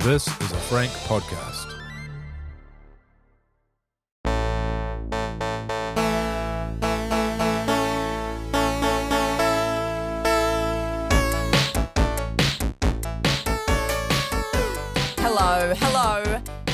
This is a Frank podcast. Hello,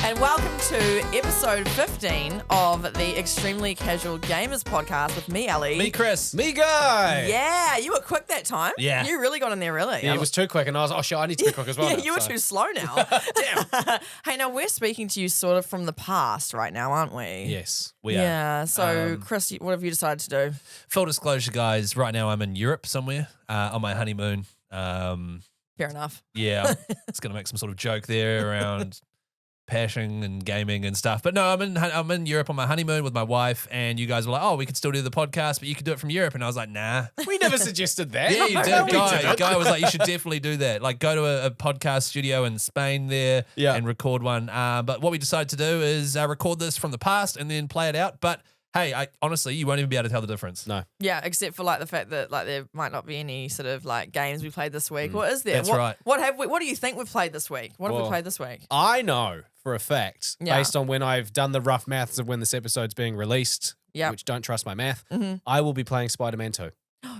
and welcome to episode 15 of the Extremely Casual Gamers podcast with me, Ellie. Me, Chris. Me guy. Yeah, you were quick that time. Yeah. You really got in there early. Yeah, it was too quick, and I was, oh shit, I need to be quick as well. Yeah, now, you were so. too slow now. Damn. Hey, now we're speaking to you sort of from the past right now, aren't we? Yes. We are. Yeah, so Chris, what have you decided to do? Full disclosure, guys, right now I'm in Europe somewhere on my honeymoon. Fair enough. Yeah, it's going to make some sort of joke there around passion and gaming and stuff. But no, I'm in Europe on my honeymoon with my wife, and you guys were like, oh, we could still do the podcast, but you could do it from Europe. And I was like, nah. We never suggested that. Yeah, you No, did. we didn't. Guy was like, you should definitely do that. Like, go to a podcast studio in Spain there and record one. But what we decided to do is record this from the past and then play it out. But hey, honestly, you won't even be able to tell the difference. No. Yeah, except for like the fact that like there might not be any sort of like games we played this week. What is there? That's right. What do you think we've played this week? What have we Well, played this week? I know for a fact, Yeah. based on when I've done the rough maths of when this episode's being released, Yep. which don't trust my math, Mm-hmm. I will be playing Spider-Man 2.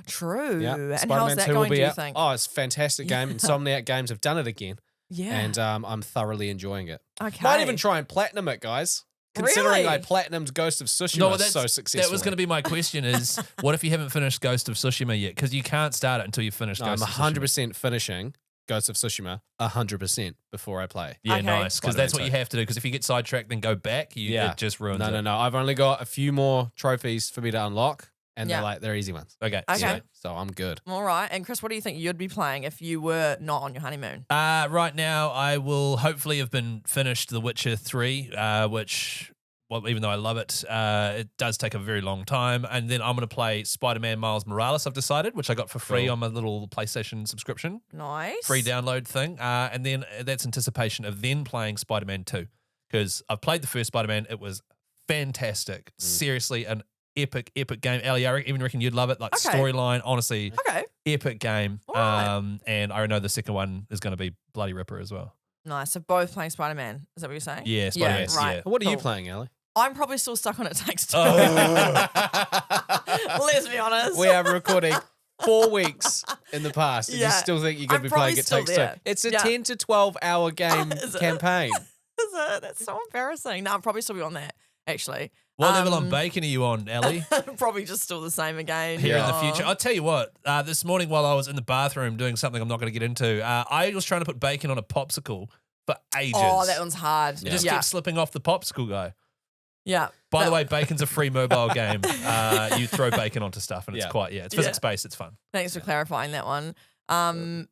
True. Yeah. And Spider-Man how's that 2 will going, be do you out. think? Oh, it's a fantastic game. Insomniac Games have done it again, Yeah. and I'm thoroughly enjoying it. Okay. Might even try and platinum it, guys. Considering Really? I platinumed Ghost of Tsushima so successfully. That was going to be my question is, what if you haven't finished Ghost of Tsushima yet? Because you can't start it until you finish No, I'm Ghost of Tsushima. 100% finishing Ghost of Tsushima 100% before I play. Yeah, Okay. nice. Because that's what Spider-Man you have to do. Because if you get sidetracked, then go back, it just ruins it. No. I've only got a few more trophies for me to unlock, and Yeah. they're easy ones. Okay. Okay. So I'm good. All right. And Chris, what do you think you'd be playing if you were not on your honeymoon? Right now, I will hopefully have been finished The Witcher 3, which, well, even though I love it, it does take a very long time. And then I'm going to play Spider-Man Miles Morales, I've decided, which I got for free Cool. on my little PlayStation subscription, Nice. free download thing. And then that's anticipation of then playing Spider-Man 2, because I've played the first Spider-Man. It was fantastic. Seriously, an epic game. Ellie, I even reckon you'd love it. Like Okay. storyline, honestly, Okay. epic game. All right. And I know the second one is going to be bloody ripper as well. Nice. So both playing Spider-Man. Is that what you're saying? Yeah, Spider-Man, right. yeah. What are you Cool. playing, Ellie? I'm probably still stuck on It Takes Two. Oh. Let's be honest. We are recording 4 weeks in the past, and Yeah. you still think you're going I'm to be playing probably It still Takes there. Two. It's a Yeah. 10 to 12 hour game Is it? campaign. Is it? That's so embarrassing. No, I'll probably still be on that, actually. What level on bacon are you on, Ellie? Probably just still the same again. Here in the Oh. future. I'll tell you what, this morning while I was in the bathroom doing something I'm not going to get into, I was trying to put bacon on a popsicle for ages. Oh, that one's hard. It just kept slipping off the popsicle guy. Yeah. By the way, bacon's a free mobile game. You throw bacon onto stuff and it's Yeah. it's physics-based, it's fun. Thanks for clarifying that one.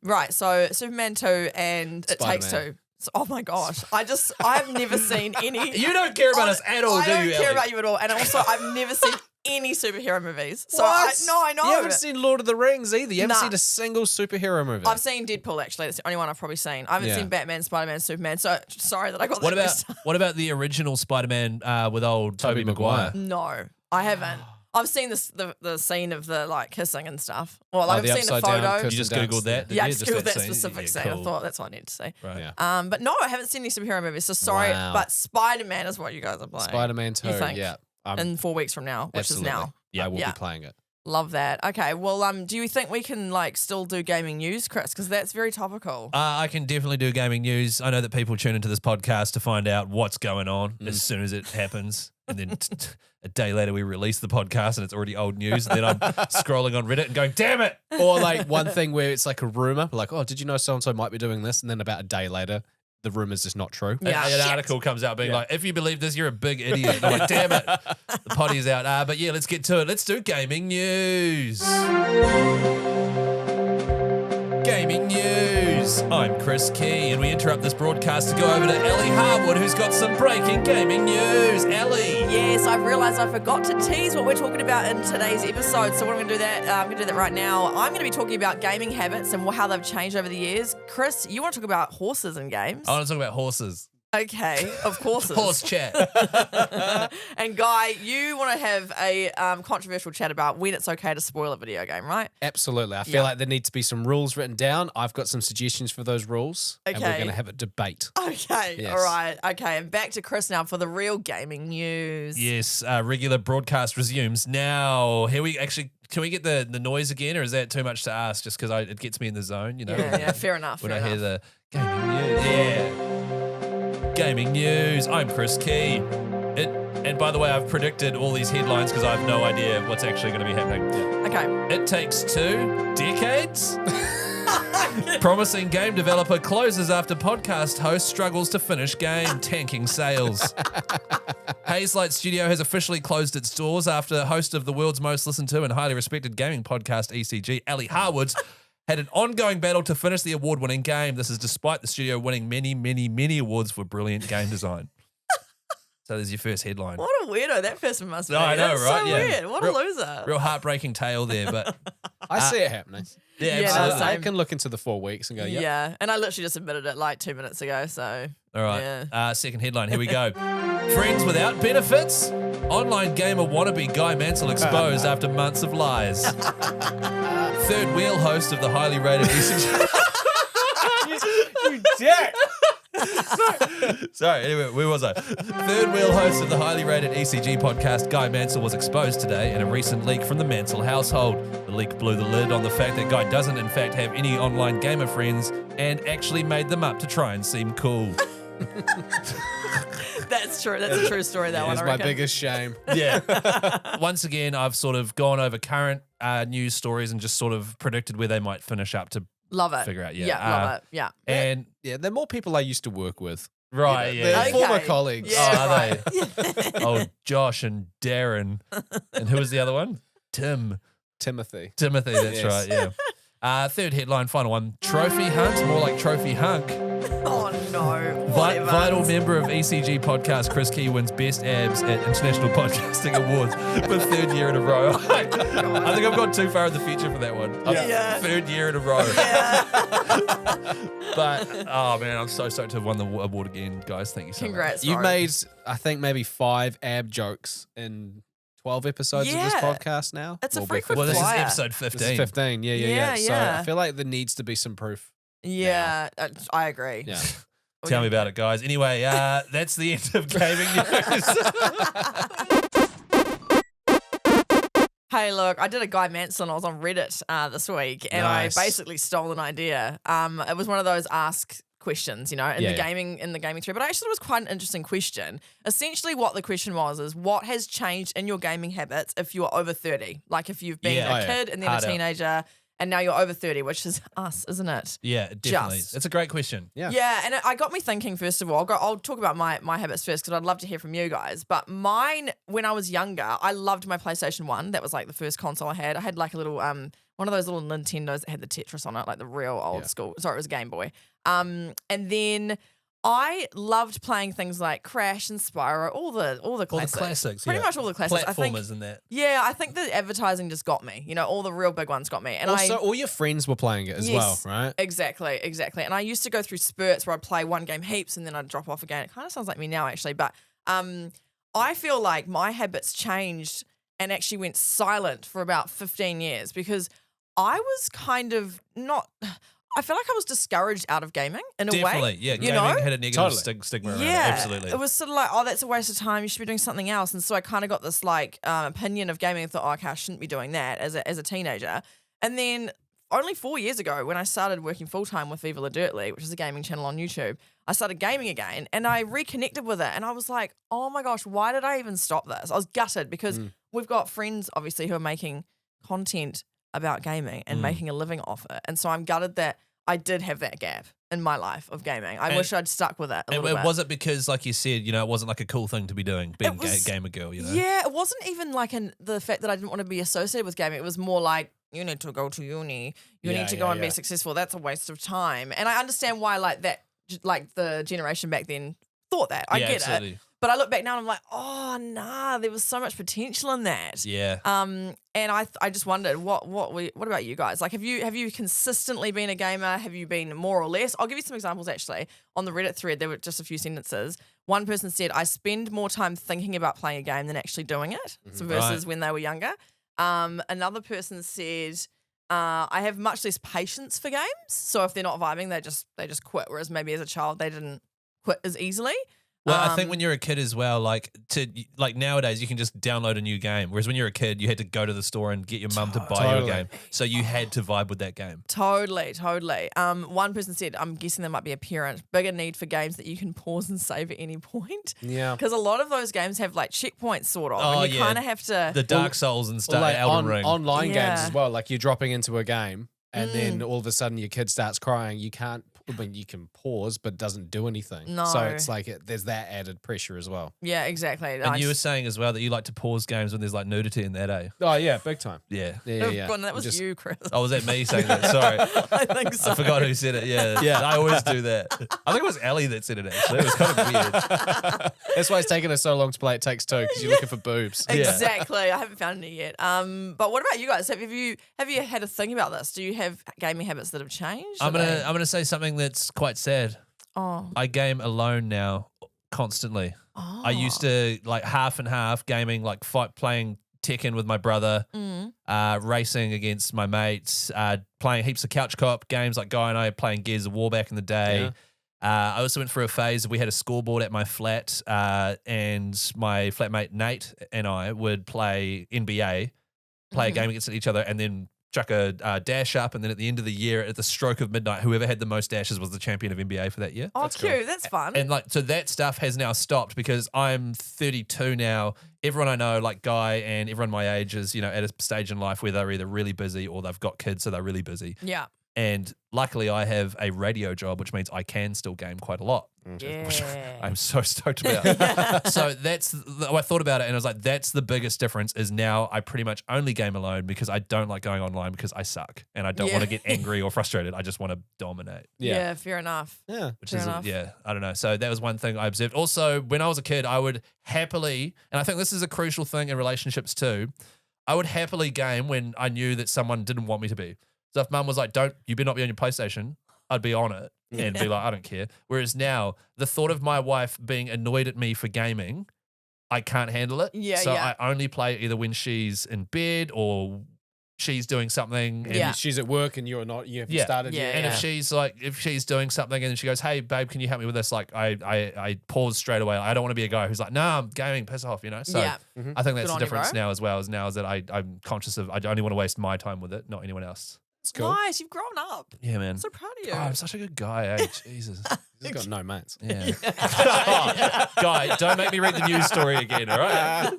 Right, so Superman 2 and It Takes Spider-Man. Two. So, oh my gosh, I've never seen any. You don't care about us at all, I do don't you, care Ellie? about you at all, and also I've never seen any superhero movies. So What? I know. You haven't seen Lord of the Rings either. You haven't Nah. seen a single superhero movie. I've seen Deadpool actually. That's the only one I've probably seen. I haven't Yeah. seen Batman, Spider-Man, Superman. So sorry that I got What that mixed up. about the original Spider-Man with old Tobey Tobey Maguire? No, I haven't. I've seen the scene of the like kissing and stuff. Well, like, the I've seen the upside down photo. kiss. You just Kirsten Googled that? Dunst, did Yeah, I you? just googled that scene? specific Yeah, scene. I cool. thought that's what I need to see. Right. Yeah. But no, I haven't seen any superhero movies. So sorry, Wow. but Spider-Man is what you guys are playing. Spider-Man 2, You think? yeah. In 4 weeks from now, which Absolutely. is now. Yeah, I will Yeah. be playing it. Love that. Okay, well, do you think we can like still do gaming news, Chris? Because that's very topical. I can definitely do gaming news. I know that people tune into this podcast to find out what's going on as soon as it happens. And then a day later, we release the podcast and it's already old news. And then I'm scrolling on Reddit and going, damn it. Or like one thing where it's like a rumor, like, oh, did you know so-and-so might be doing this? And then about a day later, the rumor's just not true. Yeah. An Shit. article comes out being like, if you believe this, you're a big idiot. And I'm like, damn it. The potty's out. But yeah, let's get to it. Let's do gaming news. Gaming news. I'm Chris Key, and we interrupt this broadcast to go over to Ellie Harwood, who's got some breaking gaming news. Ellie. Yes, I've realised I forgot to tease what we're talking about in today's episode. So what I'm going to do that. I'm going to do that right now. I'm going to be talking about gaming habits and how they've changed over the years. Chris, you want to talk about horses in games? I want to talk about horses. Okay, of course. Horse chat. And Guy, you want to have a controversial chat about when it's okay to spoil a video game, right? Absolutely. I feel Yeah. like there need to be some rules written down. I've got some suggestions for those rules. And we're Okay. going to have a debate. Okay, Yes. all right. Okay, and back to Chris now for the real gaming news. Yes, regular broadcast resumes. Now, here we actually, can we get the noise again, or is that too much to ask just because it gets me in the zone, you know? Yeah, fair enough. When fair I hear enough. the gaming news. Yeah. Gaming news. I'm Chris Key. And by the way, I've predicted all these headlines because I have no idea what's actually going to be happening. Okay. It takes 2 decades. Promising game developer closes after podcast host struggles to finish game, tanking sales. Hazelight Studio has officially closed its doors after host of the world's most listened to and highly respected gaming podcast, ECG, Ellie Harwoods, had an ongoing battle to finish the award-winning game. This is despite the studio winning many, many, many awards for brilliant game design. So there's your first headline. What a weirdo that person must be. No, I know, That's right? So Yeah. weird. What Real- a loser. Real heartbreaking tale there, but I see it happening. yeah, Yeah, absolutely. no, I same. can look into the 4 weeks and go, yep. Yeah, and I literally just admitted it like 2 minutes ago. So All right. Yeah. Second headline. Here we go. Friends without benefits. Online gamer wannabe Guy Mansell exposed after months of lies. Third wheel host of the highly rated ECG. You dick! Sorry, anyway, where was I? Third wheel host of the highly rated ECG podcast, Guy Mansell, was exposed today in a recent leak from the Mansell household. The leak blew the lid on the fact that Guy doesn't, in fact, have any online gamer friends and actually made them up to try and seem cool. that's true. That's a true story. That one. It's I my reckon. biggest shame. Yeah. Once again, I've sort of gone over current news stories and just sort of predicted where they might finish up to Love it. figure out. Yeah, love it. Yeah. And Yeah, they're more people I used to work with. right, You know, yeah. they're Okay. former colleagues. Yeah, Oh, are right. they? Oh, Josh and Darren. And who was the other one? Timothy, Timothy. that's Yes. right, yeah. Third headline, final one. Trophy hunt, more like trophy hunk. Oh no. Whatever. Vital member of ECG podcast, Chris Key, wins Best Abs at International Podcasting Awards for third year in a row. I think I've gone too far in the future for that one. Yeah. Third year in a row. Yeah. But, oh man, I'm so stoked to have won the award again, guys. Thank you so much. Congrats. You've bro. made, I think, maybe 5 ab jokes in 12 episodes of this Yeah. podcast now. It's a Or be frequent 15. Well, this is Flyer. episode This 15. is 15. Yeah. Yeah, So yeah. I feel like there needs to be some proof. Yeah, I agree. Yeah. Tell me about it, guys. Anyway, that's the end of gaming news. Hey, look, I did a Guy Mansell. I was on Reddit this week, and Nice. I basically stole an idea. It was one of those ask questions, in Yeah, the yeah. gaming thread. But I actually thought it was quite an interesting question. Essentially, what the question was is, what has changed in your gaming habits if you are over 30? Like if you've been Yeah. a Oh, yeah. kid and then Hard a out. teenager, and now you're over 30, which is us, isn't it? Yeah, definitely. Just. It's a great question. Yeah. Yeah, and I got me thinking. First of all, I'll talk about my habits first because I'd love to hear from you guys. But mine, when I was younger, I loved my PlayStation 1. That was like the first console I had. I had like a little one of those little Nintendos that had the Tetris on it, like the real old Yeah. school. Sorry, it was a Game Boy. And then I loved playing things like Crash and Spyro, all the All the classics. classics. Pretty yeah. much all the classics. I think. Platformers and that. Yeah, I think the advertising just got me. All the real big ones got me. And Also, all your friends were playing it as Yes. well, right? Exactly. And I used to go through spurts where I'd play one game heaps and then I'd drop off again. It kind of sounds like me now, actually. But I feel like my habits changed and actually went silent for about 15 years because I was kind of not. I feel like I was discouraged out of gaming in a way. Definitely. Yeah, you gaming know? had a negative Totally. stigma around it. Yeah, Absolutely. It was sort of like, oh, that's a waste of time. You should be doing something else. And so I kind of got this like opinion of gaming and thought, oh, okay, I shouldn't be doing that as a teenager. And then only 4 years ago, when I started working full time with Viva La Dirtly, which is a gaming channel on YouTube, I started gaming again and I reconnected with it. And I was like, oh my gosh, why did I even stop this? I was gutted because we've got friends, obviously, who are making content about gaming and making a living off it. And so I'm gutted that I did have that gap in my life of gaming. I wish I'd stuck with it a little bit. Was it because, like you said, it wasn't like a cool thing to be doing, being It was- a gamer girl, Yeah, it wasn't even like the fact that I didn't want to be associated with gaming. It was more like, you need to go to uni. You Yeah, need to go yeah, and be yeah. successful. That's a waste of time. And I understand why like the generation back then thought that. I Yeah, get absolutely. it. But I look back now and I'm like, oh nah, there was so much potential in that. Yeah. And I just wondered what about you guys? Like, have you consistently been a gamer? Have you been more or less? I'll give you some examples actually. On the Reddit thread, there were just a few sentences. One person said, I spend more time thinking about playing a game than actually doing it. So versus when they were younger. Another person said, I have much less patience for games. So if they're not vibing, they just quit. Whereas maybe as a child they didn't quit as easily. Well, I think when you're a kid as well, like nowadays you can just download a new game. Whereas when you're a kid, you had to go to the store and get your mum to buy you a game. So you had to vibe with that game. Totally. One person said, I'm guessing there might be a parent, bigger need for games that you can pause and save at any point. Yeah. Because a lot of those games have like checkpoints sort of. Oh, and you kind of have to. The Dark Souls and stuff, Or like Elden Ring. online games Yeah. as well. Like you're dropping into a game and then all of a sudden your kid starts crying. You can't. I mean, you can pause, but it doesn't do anything. No. So it's like there's that added pressure as well. Yeah, exactly. And you were saying as well that you like to pause games when there's like nudity in that, eh? Oh yeah, big time. Yeah. Yeah. God, that was you, Chris. Oh, was that me saying that? Sorry. I think so. I forgot who said it. Yeah. Yeah. I always do that. I think it was Ellie that said it actually. It was kind of weird. That's why it's taken us so long to play It Takes Two, because you're looking for boobs. Exactly. I haven't found any yet. But what about you guys? Have you had a thing about this? Do you have gaming habits that have changed? I'm gonna say something that's quite sad. Oh. I game alone now constantly. Oh. I used to like half and half gaming, like playing Tekken with my brother, racing against my mates, playing heaps of couch co-op games like Guy and I playing Gears of War back in the day. Yeah. I also went through a phase we had a scoreboard at my flat, and my flatmate Nate and I would play NBA, play a game against each other, and then chuck a dash up, and then at the end of the year, at the stroke of midnight, whoever had the most dashes was the champion of NBA for that year. Oh, cute. That's fun. And like, so that stuff has now stopped because I'm 32 now. Everyone I know, like Guy and everyone my age is, at a stage in life where they're either really busy or they've got kids, so they're really busy. Yeah. And luckily I have a radio job, which means I can still game quite a lot. Which I'm so stoked about. So I thought about it and I was like, that's the biggest difference is now I pretty much only game alone because I don't like going online because I suck and I don't want to get angry or frustrated. I just want to dominate. Yeah, fair enough. Yeah. Which Fair is, enough. I don't know. So that was one thing I observed. Also, when I was a kid, I would happily, and I think this is a crucial thing in relationships too, I would happily game when I knew that someone didn't want me to be. So if mum was like, you better not be on your PlayStation, I'd be on it and be like, I don't care. Whereas now, the thought of my wife being annoyed at me for gaming, I can't handle it. Yeah, so yeah. I only play either when she's in bed or she's doing something. And Yeah. She's at work and you're not. You haven't started Yeah, yet. And if she's doing something and she goes, hey, babe, can you help me with this? Like, I pause straight away. I don't want to be a guy who's like, nah, I'm gaming, piss off, So Yeah. I think that's Good the on you, difference bro. now as well, is that I'm conscious of, I only want to waste my time with it, not anyone else. It's cool. Nice. You've grown up. Yeah, man. I'm so proud of you. Oh, I'm such a good guy, eh? Jesus. He's got no mates. Yeah. Guy, don't make me read the news story again, all right?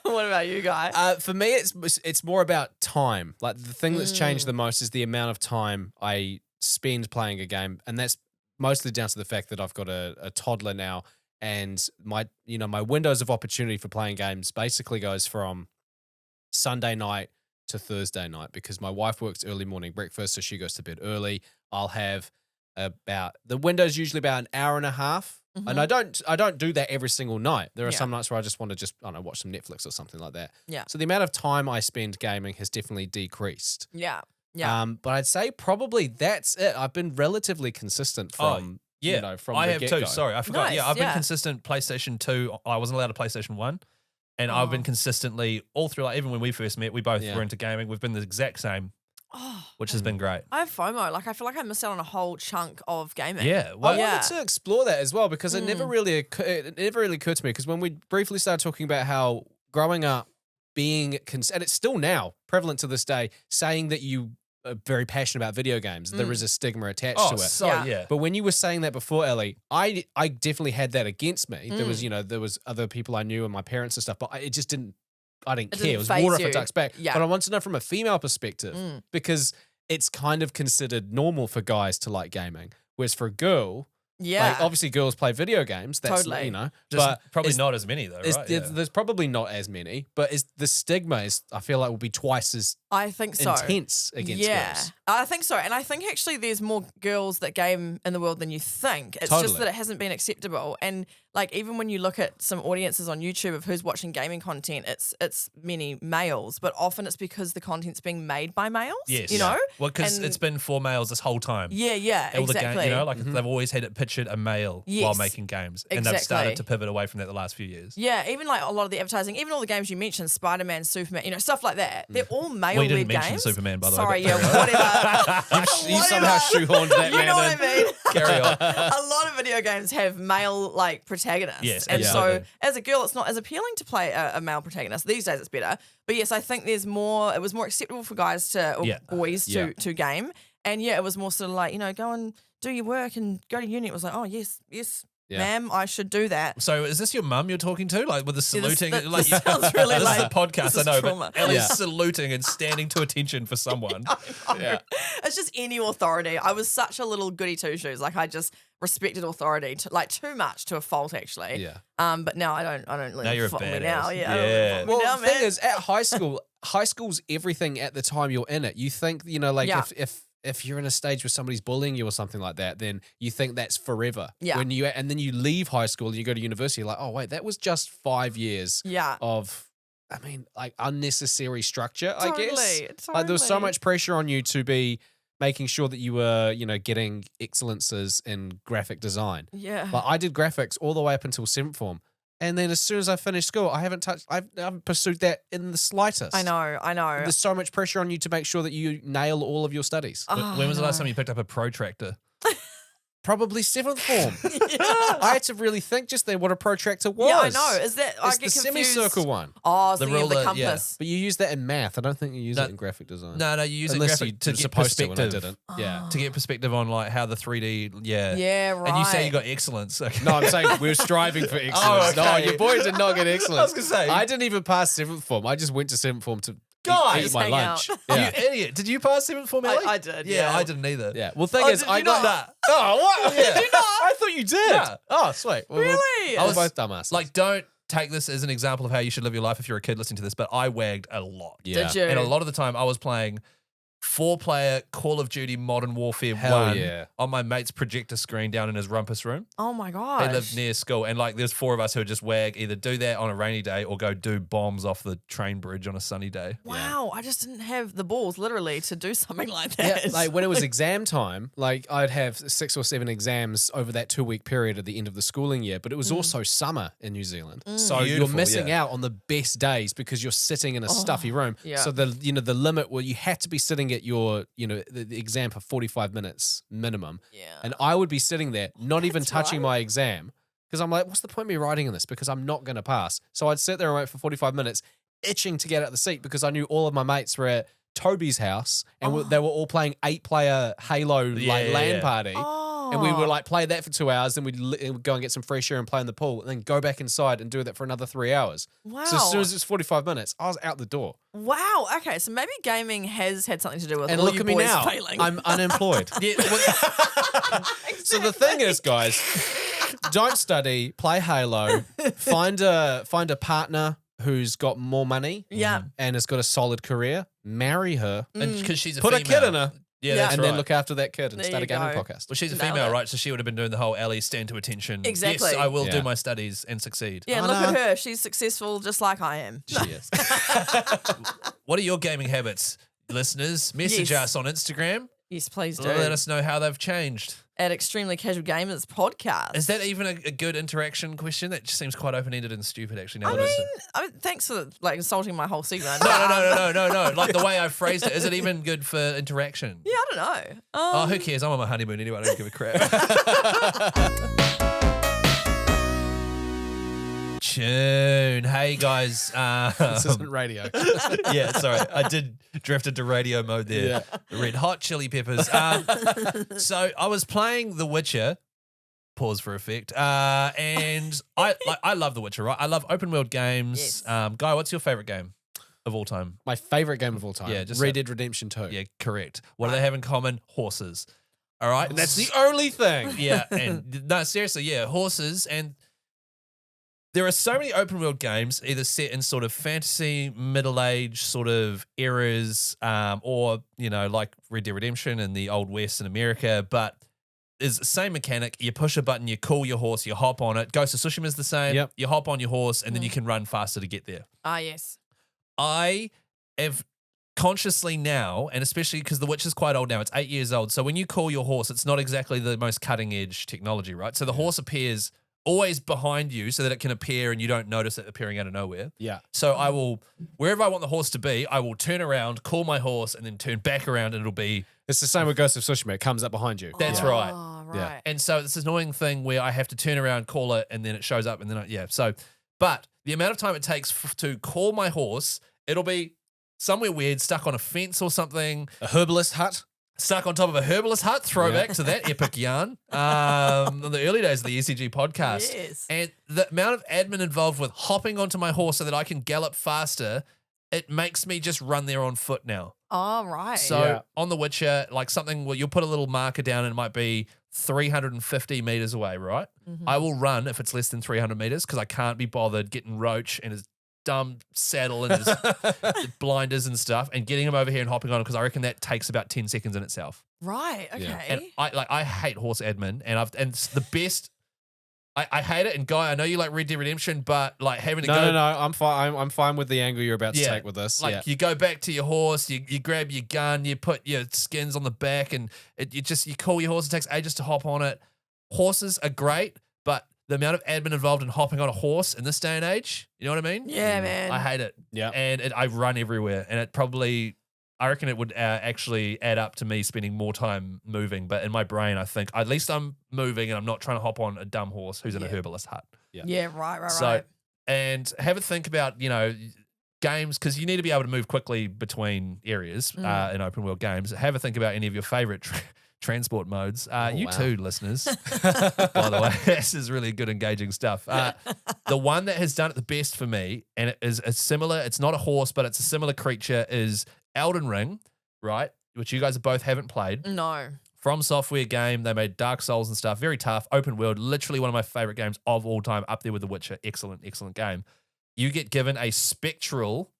What about you, Guy? For me, it's more about time. Like the thing that's changed the most is the amount of time I spend playing a game, and that's mostly down to the fact that I've got a toddler now, and my windows of opportunity for playing games basically goes from Sunday night to Thursday night because my wife works early morning breakfast, so she goes to bed early. I'll have the window's usually about an hour and a half. And I don't do that every single night. There are some nights where I just want to I don't know, watch some Netflix or something like that. Yeah. So the amount of time I spend gaming has definitely decreased. Yeah. Yeah. But I'd say probably that's it. I've been relatively consistent from from I the have get-go. too. Sorry, I forgot. Nice, Yeah, I've been yeah. consistent PlayStation 2. I wasn't allowed a PlayStation 1. And I've been consistently all through, like even when we first met, we both were into gaming. We've been the exact same, which has been great. I have FOMO. Like, I feel like I missed out on a whole chunk of gaming. Yeah. I Well, wanted to explore that as well because it never really occurred to me because when we briefly started talking about how growing up being and it's still now prevalent to this day saying that you are very passionate about video games, there is a stigma attached to it. so Yeah. yeah. But when you were saying that before, Ellie, I definitely had that against me. There was other people I knew and my parents and stuff, but I didn't care. didn't It was faze water off you. a duck's back. Yeah. But I want to know from a female perspective because it's kind of considered normal for guys to like gaming, whereas for a girl, Yeah. like obviously girls play video games. That's Totally. Just but probably it's- not as many though, right? There's probably not as many, but the stigma is I feel like will be twice as I think so. intense against girls. I think so. And I think actually there's more girls that game in the world than you think. It's just Totally. that it hasn't been acceptable. And like even when you look at some audiences on YouTube of who's watching gaming content, it's many males, but often it's because the content's being made by males. Yes. You know? Well, because And- it's been for males this whole time. Yeah, All the exactly. you know, like they've always had it pictured a male while Yes, making games. And they've started exactly. to pivot away from that the last few years. Yeah, even like a lot of the advertising, even all the games you mentioned, Spider-Man, Superman, you know, stuff like that. They're all male-led We didn't mention games. Superman, by the way, Sorry, but yeah, carry on. whatever. You somehow shoehorned that You man know what in. I mean? Carry on. A lot of video games have male like protagonists. Yes, and so absolutely. as a girl, it's not as appealing to play a male protagonist. These days, it's better. But yes, I think there's more. It was more acceptable for guys to or Yeah. boys Yeah. to game, and yeah, it was more sort of like, you know, go and do your work and go to uni. It was like, oh yes, Yeah. ma'am, I should do that. So is this your mum you're talking to? Like with the Yeah, this- saluting? that- like, this sounds really this like- is a podcast, this I is know, trauma. but Ellie's Yeah. saluting and standing to attention for someone. Yeah. It's just any authority. I was such a little goody two shoes. Like I just respected authority like too much to a fault actually. Yeah. But now I don't let Now it you're a fuck me badass. now. Yeah. I don't Yeah. let it fuck me Well, now, the thing man. is, at high school's everything at the time you're in it. You think, you know, like Yeah. if you're in a stage where somebody's bullying you or something like that, then you think that's forever. Yeah. And then you leave high school and you go to university, you're like, oh wait, that was just 5 years Yeah. of, I mean, like unnecessary structure, I guess. Totally. Like there was so totally. much pressure on you to be making sure that you were, you know, getting excellences in graphic design. Yeah. Like I did graphics all the way up until 7th form. And then as soon as I finished school, I haven't pursued that in the slightest. I know. There's so much pressure on you to make sure that you nail all of your studies. Oh, When was the I last know. time you picked up a protractor? Probably 7th form. Yeah. I had to really think just then what a protractor was. Yeah, I know. Is that I It's get the confused. semicircle one. Oh, it's The the of the ruler, yeah. compass. But you use that in math. I don't think you use No. it in graphic design. No, you use Unless it graphic you're to get supposed to, and I perspective. didn't. Yeah. To get perspective on like how the 3D, yeah. Yeah, right. And you say you got excellence. Okay. No, I'm saying we were striving for excellence. Oh, No, okay. your boy did not get excellence. I was gonna say. I didn't even pass 7th form. I just went to 7th form to Guys, eat my hang lunch. out. Yeah. You idiot. Did you pass 7th form, Ellie? I did, Yeah, yeah. I didn't either. Yeah. Well, thing Oh, is, did I you got not? Oh, what? Yeah. Did you not? I thought you did. Yeah. Oh, sweet. Well, Really? I was I was- both dumbasses. Like, don't take this as an example of how you should live your life if you're a kid listening to this, but I wagged a lot. yeah. Did you? And a lot of the time I was playing 4-player Call of Duty Modern Warfare Hell 1 yeah. on my mate's projector screen down in his rumpus room. Oh my gosh. They lived near school, and like there's 4 of us who would just wag, either do that on a rainy day or go do bombs off the train bridge on a sunny day. Wow, I just didn't have the balls literally to do something like Yeah, that. like when it was exam time, like I'd have 6 or 7 exams over that 2-week period at the end of the schooling year, but it was also summer in New Zealand. So you're Beautiful, missing yeah. out on the best days because you're sitting in a stuffy room. yeah. So the limit where you had to be sitting at your, the exam for 45 minutes minimum. Yeah. And I would be sitting there, not even That's touching right. my exam, because I'm like, what's the point of me writing in this? Because I'm not going to pass. So I'd sit there and wait for 45 minutes, itching to get out the seat because I knew all of my mates were at Toby's house and they were all playing 8-player Halo Yeah. LAN party. Oh. And we would like play that for 2 hours, then we'd go and get some fresh air and play in the pool, and then go back inside and do that for another 3 hours. Wow. So as soon as it's 45 minutes, I was out the door. Wow. Okay, so maybe gaming has had something to do with And all look you at me boys now. failing. I'm unemployed. Yeah, well, So the thing is, guys, don't study, play Halo, find a partner who's got more money Yeah. and has got a solid career, marry her, because she's a put female. a kid in her, Yeah, Yeah. that's and right. then look after that kid and There start a you gaming go. podcast. Well, she's a Nail female, it. right? So she would have been doing the whole Ellie stand to attention. Exactly. Yes, I will Yeah. do my studies and succeed. Yeah, I look at know. her. She's successful just like I am. She is. What are your gaming habits, listeners? Message Yes. us on Instagram. Yes, please do. Let us know how they've changed. At Extremely Casual Gamers podcast. Is that even a good interaction question? That just seems quite open-ended and stupid, actually. Now I that mean, it's thanks for like insulting my whole segment. no. Like the way I phrased it, is it even good for interaction? Yeah, I don't know. Oh, who cares? I'm on my honeymoon anyway. I don't give a crap. Tune. Hey guys. This isn't radio. Yeah, sorry. I did drift into radio mode there. Red Hot Chili Peppers. So I was playing The Witcher. Pause for effect. And I love The Witcher, right? I love open world games. Yes. Guy, what's your favorite game of all time? My favorite game of all time. Yeah, just Red Dead Redemption 2. Yeah, correct. What do they have in common? Horses. All right. And that's the only thing. Yeah, and no, seriously, yeah, horses. And there are so many open world games, either set in sort of fantasy, middle age sort of eras, or, like Red Dead Redemption in the Old West in America. But is the same mechanic. You push a button, you call your horse, you hop on it. Ghost of Tsushima is the same. Yep. You hop on your horse, and then you can run faster to get there. Ah, yes. I have consciously now, and especially because The Witch is quite old now, it's 8 years old. So when you call your horse, it's not exactly the most cutting edge technology, right? So the horse appears always behind you so that it can appear and you don't notice it appearing out of nowhere. Yeah. So I will, wherever I want the horse to be, I will turn around, call my horse, and then turn back around, and it'll be. It's the same with Ghost of Tsushima. It comes up behind you. That's Oh, right. right. Yeah. And so it's this annoying thing where I have to turn around, call it, and then it shows up, and then so. But the amount of time it takes to call my horse, it'll be somewhere weird, stuck on a fence or something, A herbalist hut. stuck on top of a herbalist hut. Throwback to that epic yarn. In the early days of the ECG podcast, Yes. and the amount of admin involved with hopping onto my horse so that I can gallop faster, it makes me just run there on foot now. Oh, right. So Yeah. on The Witcher, like something where you'll put a little marker down and it might be 350 meters away, right? I will run if it's less than 300 meters because I can't be bothered getting Roach and his dumb saddle and his blinders and stuff and getting him over here and hopping on it because I reckon that takes about 10 seconds in itself. Right. Okay. Yeah. And I hate horse admin and it's the best. I hate it. And Guy, I know you like Red Dead Redemption, but like having to go. No. I'm fine. I'm fine with the angle you're about to Yeah. take with this. Like yeah. you go back to your horse, you grab your gun, you put your skins on the back, and you call your horse. It takes ages to hop on it. Horses are great, but the amount of admin involved in hopping on a horse in this day and age, you know what I mean? yeah, man. I hate it. Yeah. And I run everywhere, and it probably, I reckon it would actually add up to me spending more time moving. But in my brain, I think at least I'm moving, and I'm not trying to hop on a dumb horse who's in a herbalist hut. yeah. Right. So, Right. and have a think about, games, because you need to be able to move quickly between areas in open world games. Have a think about any of your favorite transport modes. You wow. too, listeners. By the way, this is really good, engaging stuff. The one that has done it the best for me, and it is a similar, it's not a horse, but it's a similar creature, is Elden Ring, right? Which you guys both haven't played. No. From Software game, they made Dark Souls and stuff. Very tough, open world, literally one of my favorite games of all time, up there with The Witcher. Excellent, excellent game. You get given a spectral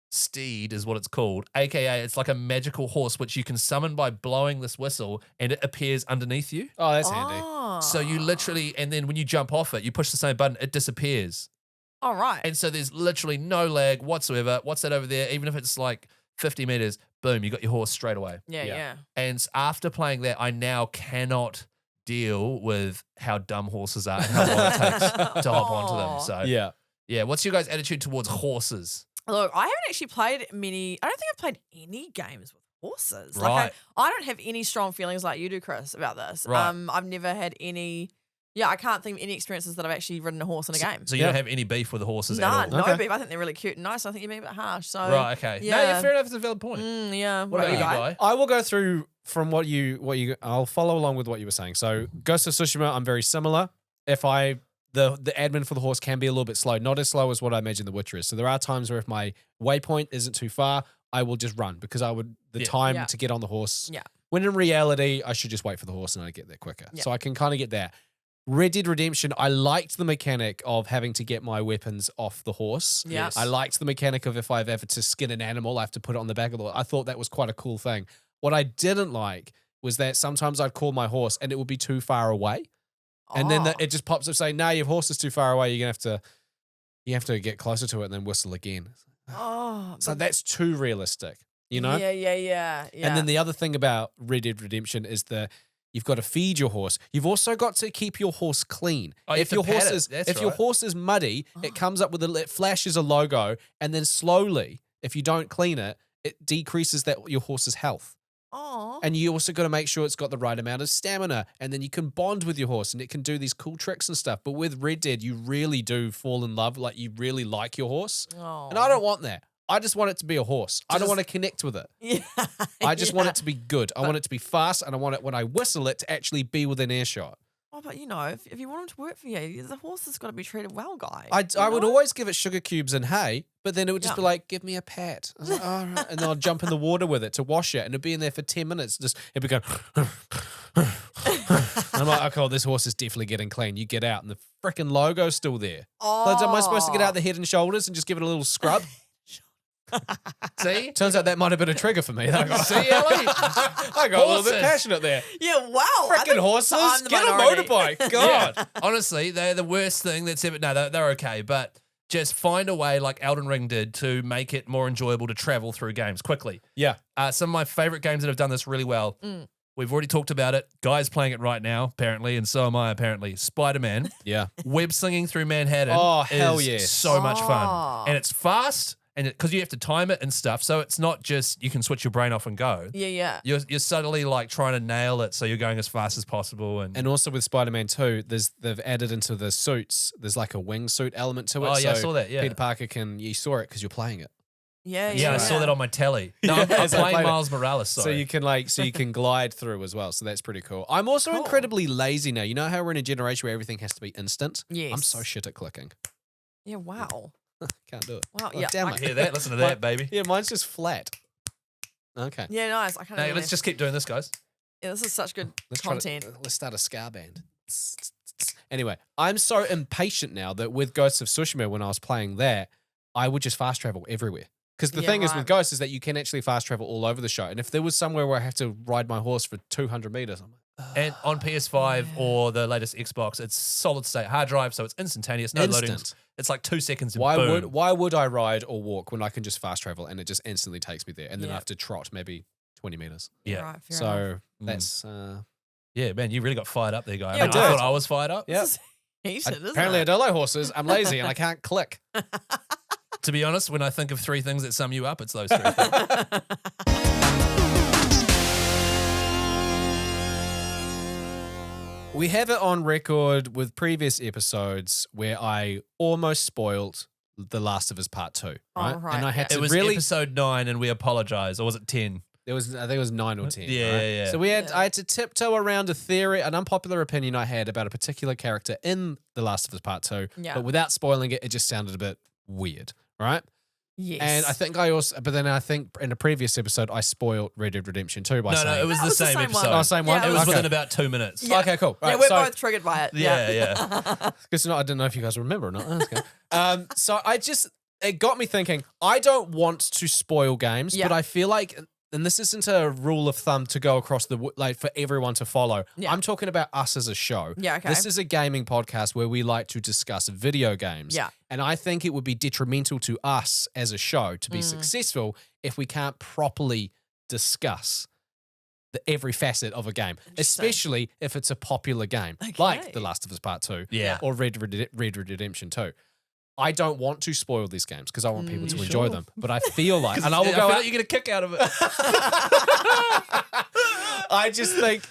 steed, is what it's called, aka it's like a magical horse which you can summon by blowing this whistle, and it appears underneath you. Oh, that's handy. Oh. So you literally, and then when you jump off it, you push the same button, it disappears. All right. And so there's literally no lag whatsoever. What's that over there? Even if it's like 50 meters, boom, you got your horse straight away. yeah. And after playing that, I now cannot deal with how dumb horses are and how long it takes to hop onto them. So yeah, what's your guys' attitude towards horses? Look, I haven't actually played many. I don't think I've played any games with horses. Right. Like I don't have any strong feelings like you do, Chris, about this. Right. I've never had any. Yeah, I can't think of any experiences that I've actually ridden a horse in a game. So you don't have any beef with the horses at None, all? no Okay. beef. I think they're really cute and nice. I think you're being a bit harsh. So Right, okay. No, Yeah. yeah, fair enough. It's a valid point. Yeah. What about you, Guy? I will go through from what you. I'll follow along with what you were saying. So Ghost of Tsushima, I'm very similar. If the admin for the horse can be a little bit slow, not as slow as what I imagine The Witcher is. So there are times where if my waypoint isn't too far, I will just run because the time Yeah. to get on the horse. Yeah. When in reality, I should just wait for the horse and I get there quicker. Yeah. So I can kind of get that. Red Dead Redemption, I liked the mechanic of having to get my weapons off the horse. Yeah. Yes. I liked the mechanic of if I've ever to skin an animal, I have to put it on the back of the horse. I thought that was quite a cool thing. What I didn't like was that sometimes I'd call my horse and it would be too far away. And then Oh. it just pops up saying, "No, your horse is too far away. You have to get closer to it and then whistle again." Oh. So that's too realistic, you know? Yeah. And then the other thing about Red Dead Redemption is you've got to feed your horse. You've also got to keep your horse clean. Oh, you if have your to pat horse it. is That's your right. horse is muddy, it comes up with it flashes a logo, and then slowly, if you don't clean it, it decreases your horse's health. Oh. And you also got to make sure it's got the right amount of stamina, and then you can bond with your horse, and it can do these cool tricks and stuff. But with Red Dead, you really do fall in love, like you really like your horse, and I don't want that. I just want it to be a horse. I don't want to connect with it. Yeah. I just want it to be good. I want it to be fast, and I want it when I whistle it to actually be within earshot. Oh, but if you want him to work for you, the horse has got to be treated well, Guy. I would know? always give it sugar cubes and hay, but then it would just Yeah. be like, "Give me a pat," I was like, "All right," and then I'd jump in the water with it to wash it, and it'd be in there for 10 minutes. It'd be going. I'm like, "Okay, well, this horse is definitely getting clean." You get out, and the freaking logo's still there. Oh. Am I supposed to get out the head and shoulders and just give it a little scrub? See? Turns out that might have been a trigger for me. See, Ellie? I got a little bit Horses. passionate there. Yeah, wow. I Freaking think horses. I'm the Get minority. a motorbike. God. Yeah. Honestly, they're the worst thing that's ever. No, they're okay, but just find a way, like Elden Ring did, to make it more enjoyable to travel through games quickly. Yeah. Some of my favorite games that have done this really well. We've already talked about it. Guy's playing it right now, apparently, and so am I, apparently. Spider-Man. Yeah. Web slinging through Manhattan. Oh, hell is yes. so much Oh. fun. And it's fast, and because you have to time it and stuff, so it's not just you can switch your brain off and go. Yeah. You're subtly like trying to nail it, so you're going as fast as possible. And And also with Spider-Man 2, they've added into the suits, there's like a wingsuit element to it. Oh, yeah, I so saw that, yeah. Peter Parker you saw it because you're playing it. Yeah. yeah, I saw that on my telly. No, I'm As I playing played it. Miles Morales. Sorry. So you can glide through as well. So that's pretty cool. I'm also Cool. incredibly lazy now. You know how we're in a generation where everything has to be instant? Yes. I'm so shit at clicking. Yeah, wow. Can't do it. Wow, Oh, yeah, damn I it. Hear that? Listen to that, baby. Yeah, mine's just flat. Okay. Yeah, nice. I kind of. Hey, let's just keep doing this, guys. Yeah, this is such good Let's content. let's start a ska band. Anyway, I'm so impatient now that with Ghosts of Tsushima, when I was playing that, I would just fast travel everywhere. Because the Yeah, thing is right. with Ghosts is that you can actually fast travel all over the show. And if there was somewhere where I have to ride my horse for 200 meters, I'm like, And on PS5 or the latest Xbox, it's solid state hard drive, so it's instantaneous, no loading. Instant. It's like 2 seconds. And why boom. would I ride or walk when I can just fast travel and it just instantly takes me there? And then I Yeah. have to trot maybe 20 meters. Yeah, Right, fair enough. So Mm. that's yeah, man, you really got fired up there, guy. Yeah, I, mean, I I did. thought I was fired up. yeah. This is heated, isn't Apparently I it? don't like horses. I'm lazy and I can't click. To be honest, when I think of 3 things that sum you up, it's those 3 things. We have it on record with previous episodes where I almost spoiled The Last of Us Part 2. Right? right, And I had yeah. It to was really. episode 9, and we apologize, or was it 10? I think it was 9 or 10. Yeah, right? yeah, yeah. So Yeah. I had to tiptoe around a theory, an unpopular opinion I had about a particular character in The Last of Us Part 2. Yeah. But without spoiling it, it just sounded a bit weird, right? Yes. And I think I think in a previous episode, I spoiled Red Dead Redemption 2 by No, saying. it was That the was the same same episode. one. Oh, same one? Yeah, It was Okay. within about 2 minutes. Yeah. Okay, cool. yeah, Right, we're so- both triggered by it. Yeah. Because I didn't know if you guys remember or not. Oh, that's good. So it got me thinking, I don't want to spoil games, Yeah. but I feel like, and this isn't a rule of thumb to go across like for everyone to follow. Yeah. I'm talking about us as a show. Yeah, okay. This is a gaming podcast where we like to discuss video games. Yeah. And I think it would be detrimental to us as a show to be Mm. successful if we can't properly discuss every facet of a game, Interesting. especially if it's a popular game Okay. like The Last of Us Part 2 Yeah. or Red Dead Redemption 2. I don't want to spoil these games because I want people to You enjoy sure? them. But I feel like, and I will I go feel out. like you get a kick out of it. I just think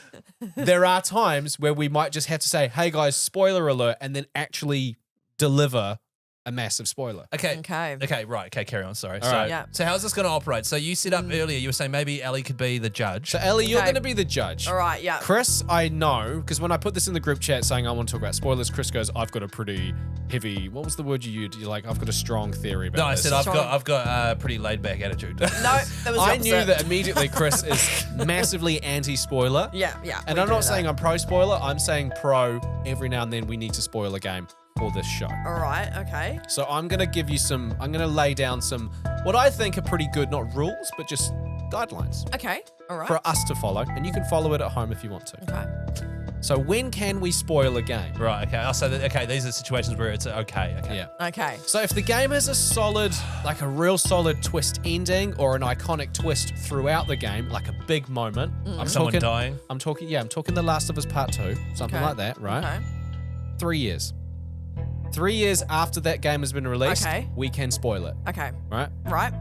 there are times where we might just have to say, hey guys, spoiler alert, and then actually deliver a massive spoiler. Okay. Okay. Right. Okay, carry on. Sorry. All so, right. Yeah. so how's this going to operate? So you set up earlier, you were saying maybe Ellie could be the judge. So, Ellie, you're Okay. going to be the judge. All right. Yeah. Chris, I know, because when I put this in the group chat saying I want to talk about spoilers, Chris goes, I've got a pretty heavy, what was the word you used? You're like, I've got a strong theory about No, I this. said I've got a pretty laid back attitude. No, that was the I knew opposite. that immediately Chris is massively anti-spoiler. Yeah. Yeah. And we I'm do not that. saying I'm pro-spoiler, I'm saying pro every now and then we need to spoil a game for this show. All right. Okay. So I'm going to give you I'm going to lay down some, what I think are pretty good, not rules, but just guidelines Okay. All right. for us to follow. And you can follow it at home if you want to. Okay. So when can we spoil a game? Right. Okay. I'll say that. Okay. These are situations where it's okay. Okay. Yeah. Okay. So if the game has a solid, like a real solid twist ending or an iconic twist throughout the game, like a big moment. I'm Someone talking, dying. I'm talking The Last of Us Part 2, something Okay. like that, right? Okay. 3 years. 3 years after that game has been released, Okay. we can spoil it, Okay. right? Right.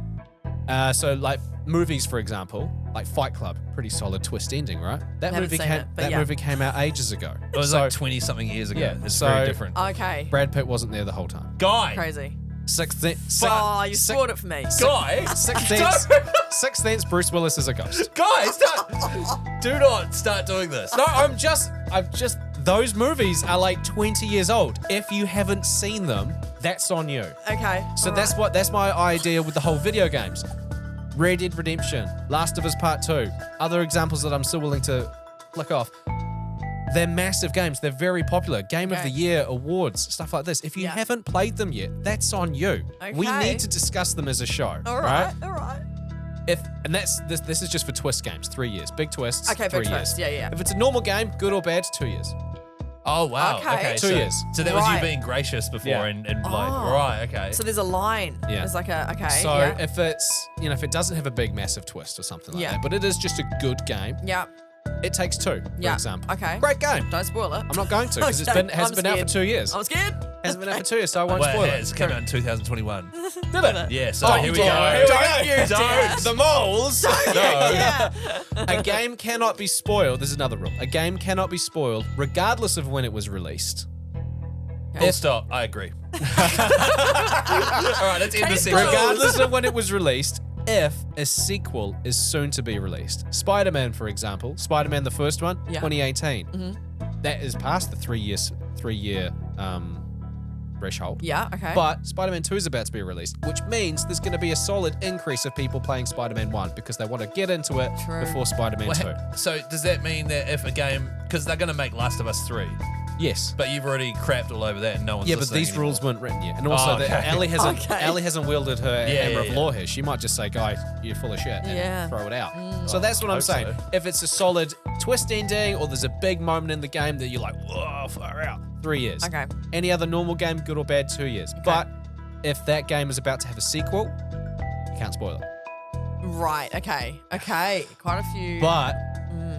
So like movies, for example, like Fight Club, pretty solid twist ending, right? That Haven't movie seen came it, but yeah. movie came out ages ago. It was so like 20 something years ago. Yeah, It's so- very different. Okay. Brad Pitt wasn't there the whole time. Guy. Crazy. Sixth Oh, you spoiled it for me. Guy. Sixth Sense, Bruce Willis is a ghost. Guys, do not start doing this. No, those movies are like 20 years old. If you haven't seen them, that's on you. Okay. So all that's my idea with the whole video games. Red Dead Redemption, Last of Us Part 2, other examples that I'm still willing to flick off. They're massive games. They're very popular. Game of the Year, awards, stuff like this. If you haven't played them yet, that's on you. Okay. We need to discuss them as a show. All right. All right. And this is just for twist games, 3 years. Big twists, Okay, 3 big years. twist. Yeah. If it's a normal game, good or bad, 2 years. Oh, wow. Okay. 2 years. So that was you Right. being gracious before Yeah. and like, Oh. right, okay. So there's a line. Yeah. There's like a, okay. So yeah. if it's, if it doesn't have a big, massive twist or something like that, but it is just a good game, Yeah. It Takes Two, for Yeah. example. Okay. Great game. Don't spoil it. I'm not going to because Okay, it hasn't been out for I'm 2 years. I'm scared. Hasn't been out for 2 years, so I won't Well, spoil it it. has. It came out in 2021. Did it? Yeah, so Oh, here we go. here we go. You Don't. The moles. Yeah. A game cannot be spoiled. There's another rule. A game cannot be spoiled regardless of when it was released. Full stop. I agree. All right, let's end this Case episode. Regardless of when it was released, if a sequel is soon to be released. Spider-Man, for example. Spider-Man, the first one, Yeah. 2018. That is past the 3 year threshold. Yeah. Okay. But Spider-Man 2 is about to be released, which means there's going to be a solid increase of people playing Spider-Man 1 because they want to get into it True. before Spider-Man 2. So does that mean that if a game, because they're going to make Last of Us 3, Yes. but you've already crapped all over that and no one's Yeah, but listening these anymore. rules weren't written yet. And also, Oh, okay. Ellie Okay. hasn't wielded her Yeah, hammer yeah, of law here. She might just say, guy, you're full of shit, and Yeah. throw it out. So that's what I'm hope saying. so. If it's a solid twist ending or there's a big moment in the game that you're like, whoa, far out, 3 years. Okay. Any other normal game, good or bad, 2 years. But if that game is about to have a sequel, you can't spoil it. Right. Okay. Okay. Quite a few. But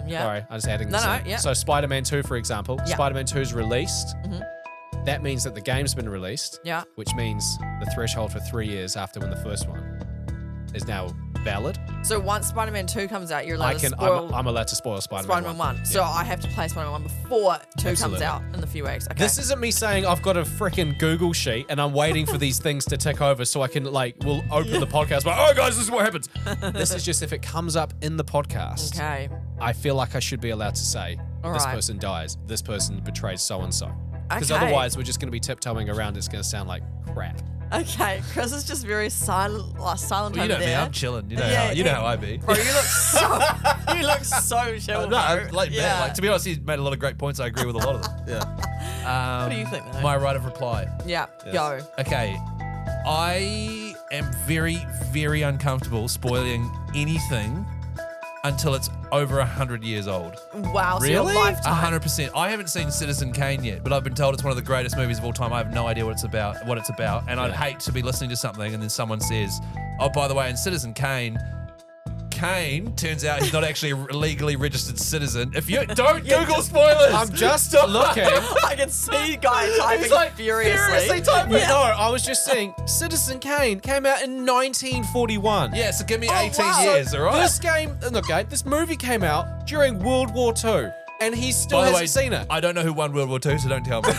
yeah. sorry, I was adding No, this no, in. yeah. So Spider-Man 2, for example, Yeah. Spider-Man 2 is released. That means that the game's been released. Yeah. Which means the threshold for 3 years after when the first one is now valid. So once Spider-Man 2 comes out, you're allowed to spoil I'm allowed to spoil Spider-Man, Spider-Man 1. So I have to play Spider-Man 1 before 2 Absolutely. comes out in a few weeks. Okay. This isn't me saying I've got a freaking Google sheet and I'm waiting for these things to tick over so I can we'll open the podcast. But oh guys, this is what happens. This is just if it comes up in the podcast. Okay. I feel like I should be allowed to say All this right. person dies, this person betrays so and so. Because Okay. otherwise we're just going to be tiptoeing around. It's going to sound like crap. Okay. Chris is just very silent, silent Well, you over know me, there. I'm chilling. You know, Yeah, you know how I be. Bro, you look so chill. No, I'm bro. like, yeah. man, like, to be honest, he's made a lot of great points. I agree with a lot of them. Yeah. What do you think, though? My right of reply. Yeah. Go. Okay. I am very, very uncomfortable spoiling anything until it's over 100 years old. Wow. So your Really? lifetime. 100%. I haven't seen Citizen Kane yet, but I've been told it's one of the greatest movies of all time. I have no idea what it's about, and I'd hate to be listening to something and then someone says, "Oh, by the way, in Citizen Kane, turns out he's not actually a legally registered citizen." If you don't Google spoilers, I'm just looking. I can see Guy typing He's like furiously. typing. No, I was just saying Citizen Kane came out in 1941. Yeah, so give me Oh, 18 wow. years, all right? This movie came out during World War II, and he still By the hasn't way, seen it. I don't know who won World War II, so don't tell me.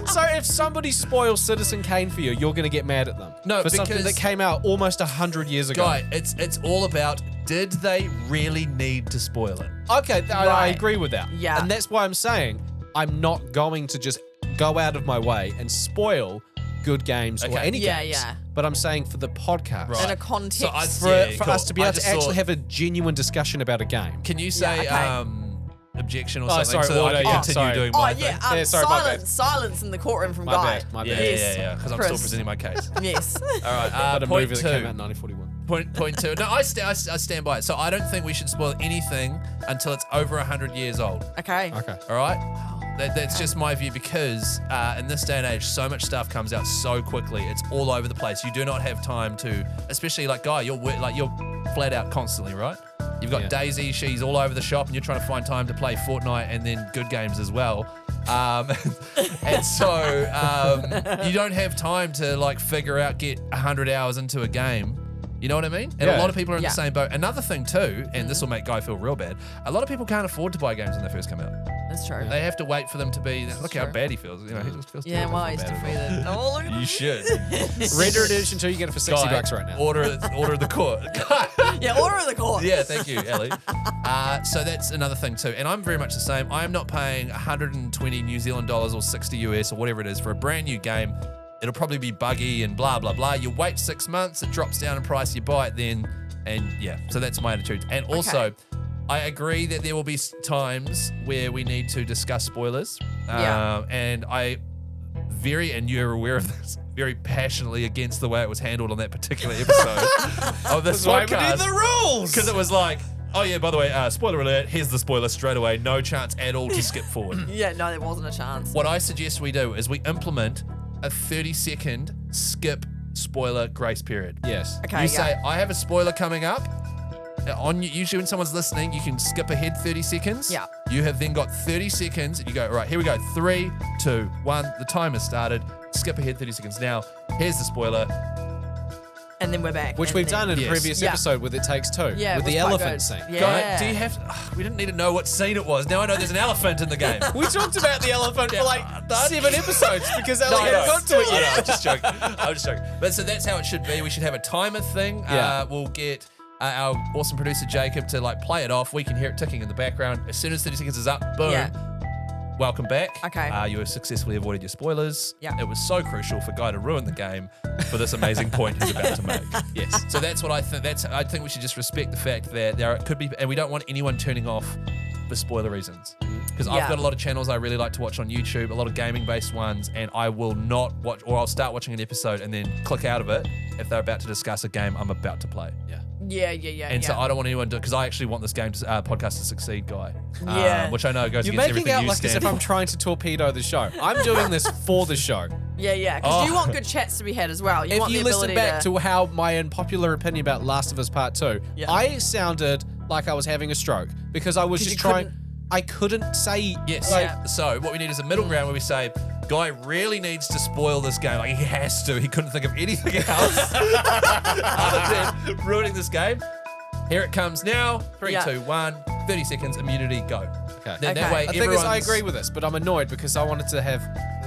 So if somebody spoils Citizen Kane for you, you're going to get mad at them. No, for something because- that came out almost 100 years ago. Guy, it's all about, did they really need to spoil it? Okay, I Right. agree with that. Yeah. And that's why I'm saying I'm not going to just go out of my way and spoil good games or Okay. any Yeah, games. yeah. But I'm saying for the podcast. Right. In a context. So I- For, Yeah, for cool. us to be I able to just actually thought- have a genuine discussion about a game. Can you say okay. objection or Oh, something sorry, so that order, I yeah. can continue Sorry. doing Oh my yeah, thing? Yeah, sorry, my bad. silence in the courtroom from My Guy. bad, my Yeah, bad. Yes. because I'm Chris. still presenting my case. Yes. All right, But a point movie two. that came out in 1941. Point two. No, I stand by it. So I don't think we should spoil anything until it's over 100 years old. Okay. Okay. All right? That's just my view because in this day and age, so much stuff comes out so quickly. It's all over the place. You do not have time to, especially like Guy, you're flat out constantly, right? You've got Yeah. Daisy, she's all over the shop, and you're trying to find time to play Fortnite and then good games as well. And so you don't have time to figure out, get 100 hours into a game. You know what I mean? And Yeah. a lot of people are in Yeah. the same boat. Another thing too, and this will make Guy feel real bad, a lot of people can't afford to buy games when they first come out. That's true. They have to wait for them to be. Look how true. bad he feels. You know, he just feels. Yeah, terrible. well, I he's feel bad defeated. Oh, look at You should. Red Dead Redemption 2, you get it for $60 Guy, right now. Order the court. Yeah, order of the court. Yeah, thank you, Ellie. So that's another thing too. And I'm very much the same. I am not paying 120 New Zealand dollars or 60 US or whatever it is for a brand new game. It'll probably be buggy and blah, blah, blah. You wait 6 months, it drops down in price, you buy it then. And yeah, so that's my attitude. And also, I agree that there will be times where we need to discuss spoilers. Yeah. And and you're aware of this, very passionately against the way it was handled on that particular episode of this That's why we podcast. need the rules. Because it was like, oh yeah, by the way, spoiler alert, here's the spoiler straight away. No chance at all to skip forward. Yeah, no, there wasn't a chance. What I suggest we do is we implement a 30-second skip spoiler grace period. Yes. Okay, You say, I have a spoiler coming up. Usually when someone's listening, you can skip ahead 30 seconds. Yeah. You have then got 30 seconds and you go, all right, here we go. 3, 2, 1. The time has started. Skip ahead 30 seconds. Now, here's the spoiler. And then we're back. Which and we've then- done in a Yes. previous Yeah. episode with It Takes Two. Yeah, with it the was quite elephant good. scene. Yeah. Guy, do you have to, we didn't need to know what scene it was. Now I know there's an elephant in the game. We talked about the elephant for like Done. 7 episodes because Ellie I hadn't know. got to it I know, yet. I'm just joking. I'm just joking. But so that's how it should be. We should have a timer thing. Yeah. We'll get our awesome producer Jacob to like play it off. We can hear it ticking in the background. As soon as 30 seconds is up, boom. Yeah. Welcome back. Okay. You have successfully avoided your spoilers. Yeah. It was so crucial for Guy to ruin the game for this amazing point he's about to make. Yes. So that's what I think. I think we should just respect the fact that there could be, and we don't want anyone turning off for spoiler reasons. Because I've Yeah. got a lot of channels I really like to watch on YouTube, a lot of gaming-based ones, and I will not watch, or I'll start watching an episode and then click out of it if they're about to discuss a game I'm about to play. Yeah. And so I don't want anyone to, because I actually want this game to, podcast to succeed, Guy. Yeah. Which I know goes You're against making everything out you like as stand if I'm for. trying to torpedo the show. I'm doing this for the show. Yeah. Because you want good chats to be had as well. You If want you the listen ability back to how my unpopular opinion about Last of Us Part 2, Yeah. I sounded like I was having a stroke because I was 'Cause just you trying. couldn't- I couldn't say. Yes. Yeah. So what we need is a middle ground where we say, Guy really needs to spoil this game. Like he has to. He couldn't think of anything else other than ruining this game. Here it comes now. 3, Yeah. 2, 1. 30 seconds. Immunity. Go. Okay. Then that Okay. way The thing is, I everyone's- agree with this, but I'm annoyed because I wanted to have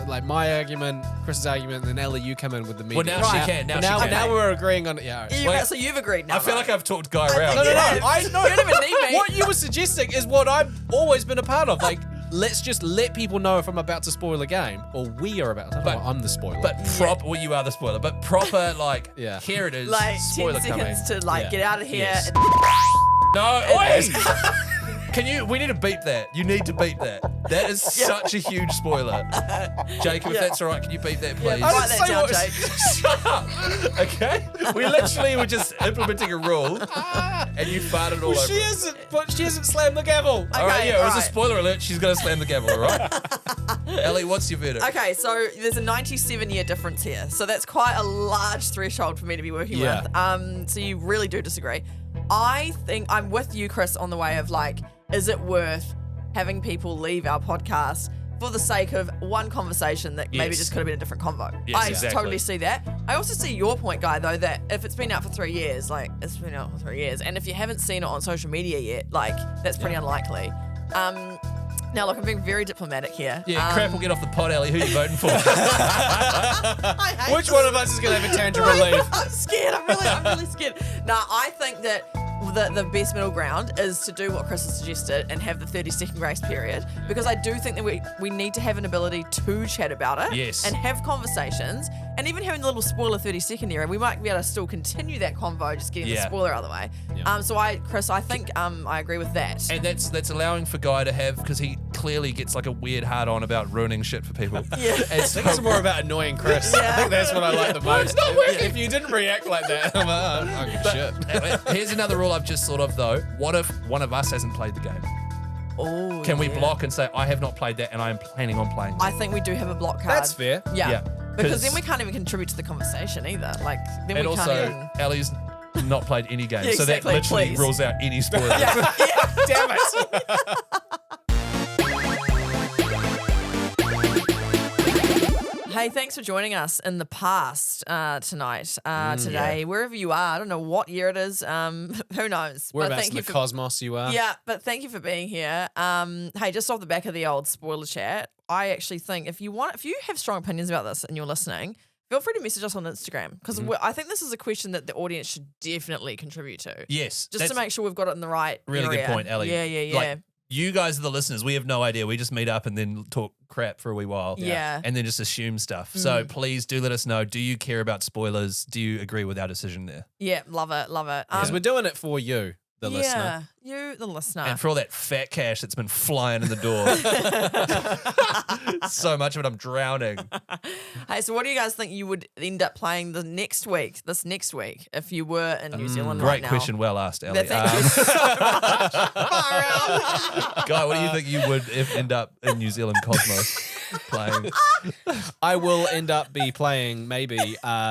like my argument, Chris's argument, and then Ellie, you come in with the media. Well, now she can. Now she can. Now we're agreeing on it. Yeah. Wait. So you've agreed now. I feel though. like I've talked Guy around. No. Yeah. I know. You don't even need me. What you were suggesting is what I've always been a part of. Like, let's just let people know if I'm about to spoil a game, or we are about to. But- I'm the spoiler. But well, you are the spoiler. But proper, like, Yeah. here it is. like 10 spoiler coming. seconds to like Yeah. get out of here. Yes. And No, wait. We need to beep that. You need to beep that. That is such a huge spoiler. Jacob, if Yeah. that's all right, can you beep that, please? Yeah, write that down, Jake. Shut up. Okay? We literally were just implementing a rule and you farted all well, over she it. hasn't. But she hasn't slammed the gavel. All right, Okay, yeah, it was a right. spoiler alert. She's going to slam the gavel, all right? Ellie, what's your verdict? Okay, so there's a 97-year difference here. So that's quite a large threshold for me to be working Yeah. with. So you really do disagree. I think I'm with you, Chris, on the way of like, is it worth having people leave our podcast for the sake of one conversation that maybe Yes. just could have been a different convo? Yes, I exactly. totally see that. I also see your point, Guy, though, that if it's been out for 3 years, like it's been out for 3 years, and if you haven't seen it on social media yet, like that's pretty unlikely. Now, look, I'm being very diplomatic here. Yeah, crap, we'll get off the pot, Ellie. Who are you voting for? I hate Which one of us is going to have a tangible leave? I'm scared. I'm really scared. No, I think that the best middle ground is to do what Chris has suggested and have the 30-second grace period, because I do think that we need to have an ability to chat about it Yes. and have conversations, and even having the little spoiler 30-second area, we might be able to still continue that convo, just getting the Yeah. spoiler out of the way. Yeah. So Chris, I think I agree with that. And that's allowing for Guy to have, because he clearly gets like a weird hard on about ruining shit for people. Yeah. And I so, think it's more about annoying Chris. I think that's what I like the most. not working. If you didn't react like that, I'm like, oh, good shit. here's another rule I've just thought of though. What if one of us hasn't played the game? Oh, Can we yeah. block and say, I have not played that and I am planning on playing that? I think we do have a block card. That's fair. Yeah. Yeah, Because 'cause- then we can't even contribute to the conversation either. Like, then And we can't also, even. Ellie's not played any games, Yeah, so that exactly, literally please. rules out any spoilers. Damn it. Hey, thanks for joining us in the past tonight, today, wherever you are. I don't know what year it is. Who knows? Whereabouts thank in you the for cosmos you are. yeah, but thank you for being here. Hey, just off the back of the old spoiler chat, I actually think if you have strong opinions about this and you're listening, feel free to message us on Instagram, because I think this is a question that the audience should definitely contribute to. Yes. Just to make sure we've got it in the right really area. good point, Ellie. Yeah. Like, you guys are the listeners. We have no idea. We just meet up and then talk crap for a wee while. Yeah. And then just assume stuff. So please do let us know. Do you care about spoilers? Do you agree with our decision there? Yeah, love it. Because we're doing it for you, the listener. You, the listener. And for all that fat cash that's been flying in the door. So much of it, I'm drowning. Hey, so what do you guys think you would end up playing this next week, if you were in New Zealand right now? Great question. Well asked, Ellie. Thank you so much. Far out. Guy, what do you think you would end up in New Zealand Cosmos playing? I will end up be playing maybe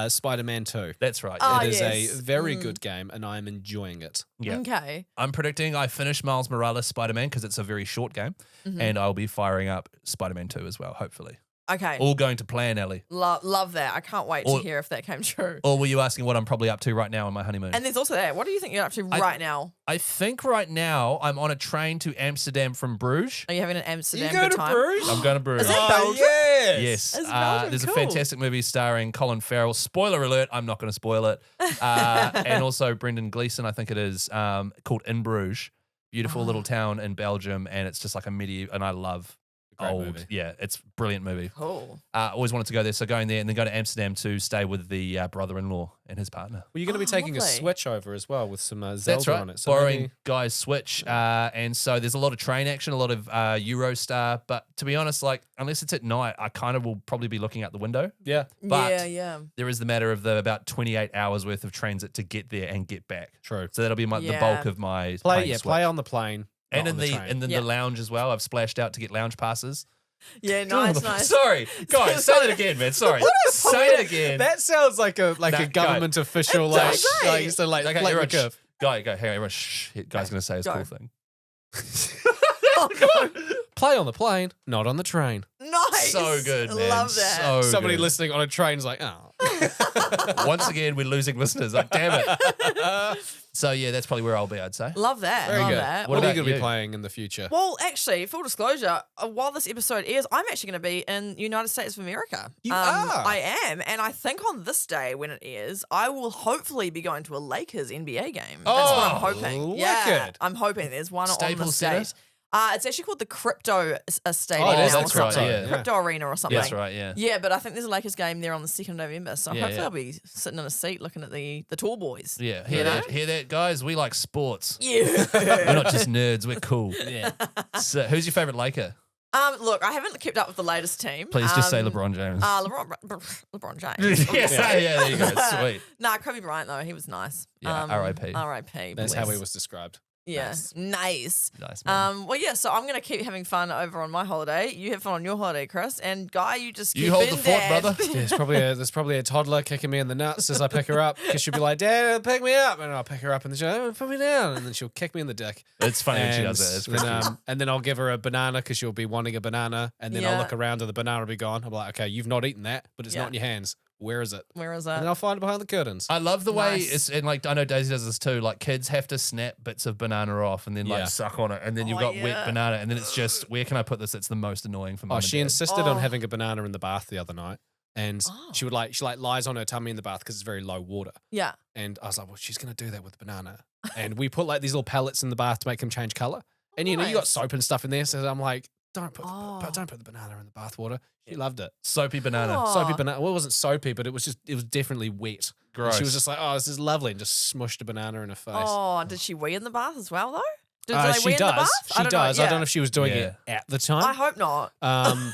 Spider-Man 2. That's right. Oh, Yeah. It is yes. a very good game, and I am enjoying it. Yeah. Okay. I'm predicting I finish Miles Morales Spider-Man because it's a very short game, and I'll be firing up Spider-Man 2 as well, hopefully. Okay. All going to plan, Ellie. Love that. I can't wait to hear if that came true. Or were you asking what I'm probably up to right now on my honeymoon? And there's also that. What do you think you're up to right now? I think right now I'm on a train to Amsterdam from Bruges. Are you having an Amsterdam You go good to time? Bruges? I'm going to Bruges. Is that Belgium? Yes. Is Belgium There's cool? a fantastic movie starring Colin Farrell. Spoiler alert, I'm not going to spoil it. And also Brendan Gleeson, I think it is, called In Bruges. Beautiful little town in Belgium. And it's just like a medieval, and I love Great old. movie. Yeah, it's a brilliant movie. Cool. Always wanted to go there. So going there and then go to Amsterdam to stay with the brother-in-law and his partner. Well, you're going to be taking lovely. a Switch over as well with some Zelda That's right. on it. So Borrowing maybe- Guy's Switch. And so there's a lot of train action, a lot of Eurostar. But to be honest, like, unless it's at night, I kind of will probably be looking out the window. yeah, But yeah. there is the matter of the about 28 hours worth of transit to get there and get back. true. So that'll be the Yeah. bulk of my Play playing Switch. play on the plane. And not in on the train. and then Yeah. the lounge as well. I've splashed out to get lounge passes. Yeah, nice. Sorry, guys, say that again, man. Sorry, say it again. That sounds like a No, a government official, It does, like so like Okay, flatten the everyone, curve. Guy, go. Hang on, everyone. Shh. Guy's going to say his Go. cool thing. Oh, God. Play on the plane, not on the train. Nice. So good, man. Love that. So Somebody good. listening on a train is like, oh. Once again, we're losing listeners. Like, damn it. So yeah, that's probably where I'll be. I'd say. Love that. Very Love good. that. What are you about going to be you? playing in the future? Well, actually, full disclosure, while this episode airs, I'm actually going to be in United States of America. You are? I am. And I think on this day when it airs, I will hopefully be going to a Lakers NBA game. That's what I'm hoping. Yeah, wicked. I'm hoping there's one on the Staples Center? state. It's actually called the Crypto Stadium Oh, it is, now or that's right, something. yeah. Crypto Arena or something. That's right. Yeah. Yeah, but I think there's a Lakers game there on the 2nd of November. So Yeah, hopefully yeah. I'll be sitting in a seat looking at the tall boys. Yeah. You Hear know? that? Hear that, guys? We like sports. Yeah. We're not just nerds. We're cool. Yeah. So, who's your favorite Laker? Look, I haven't kept up with the latest team. Please just say LeBron James. LeBron James. yes. Yeah. There you go. Sweet. Nah, Kobe Bryant though, he was nice. Yeah, R.I.P.. R.I.P. That's how bless. he was described. Yeah, nice. Nice, man. Well, yeah. So I'm gonna keep having fun over on my holiday. You have fun on your holiday, Chris. And Guy, you just You keep hold in, the fort, Dad. brother. There's probably a toddler kicking me in the nuts as I pick her up because she'll be like, "Dad, pick me up," and I'll pick her up and she'll put me down, and then she'll kick me in the dick. It's funny when she does that. It's pretty then, cute. and then I'll give her a banana because she'll be wanting a banana, and then I'll Yeah. look around and the banana will be gone. I'm like, "Okay, you've not eaten that, but it's Yeah. not in your hands. Where is it?" Where is And then that? I'll find it behind the curtains. I love the way Nice. it's and like I know Daisy does this too. Like kids have to snap bits of banana off and then Yeah. like suck on it, and then you've Oh, got yeah. wet banana, and then it's just where can I put this? It's the most annoying for mum Oh, and she dad. insisted Oh. on having a banana in the bath the other night, and Oh. she lies on her tummy in the bath because it's very low water. Yeah. And I was like, well, she's going to do that with the banana. And we put like these little pellets in the bath to make them change color. And you know, you got Nice. soap and stuff in there. So I'm like, don't put Oh. the banana in the bath water. She loved it. Soapy banana. Oh. Soapy banana. Well, it wasn't soapy, but it was definitely wet. And Gross. she was just like, oh, this is lovely, and just smushed a banana in her face. Oh, did she wee in the bath as well though? Do Uh, they she wee in the does. bath? She does. I don't know if she was doing Yeah. it at the time. I hope not.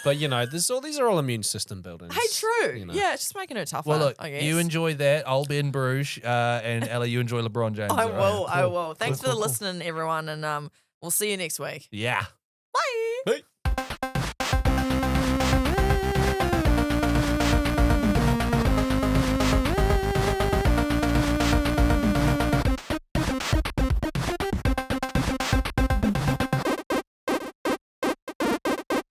But you know, these are all immune system buildings. Hey, true. you know. Yeah, it's just making her tougher. Well, look, I guess. you enjoy that. I'll be in Bruges, and Ellie, you enjoy LeBron James. I all right? will. I Cool. will. Thanks Cool, for cool, cool. listening, everyone, and we'll see you next week. Yeah.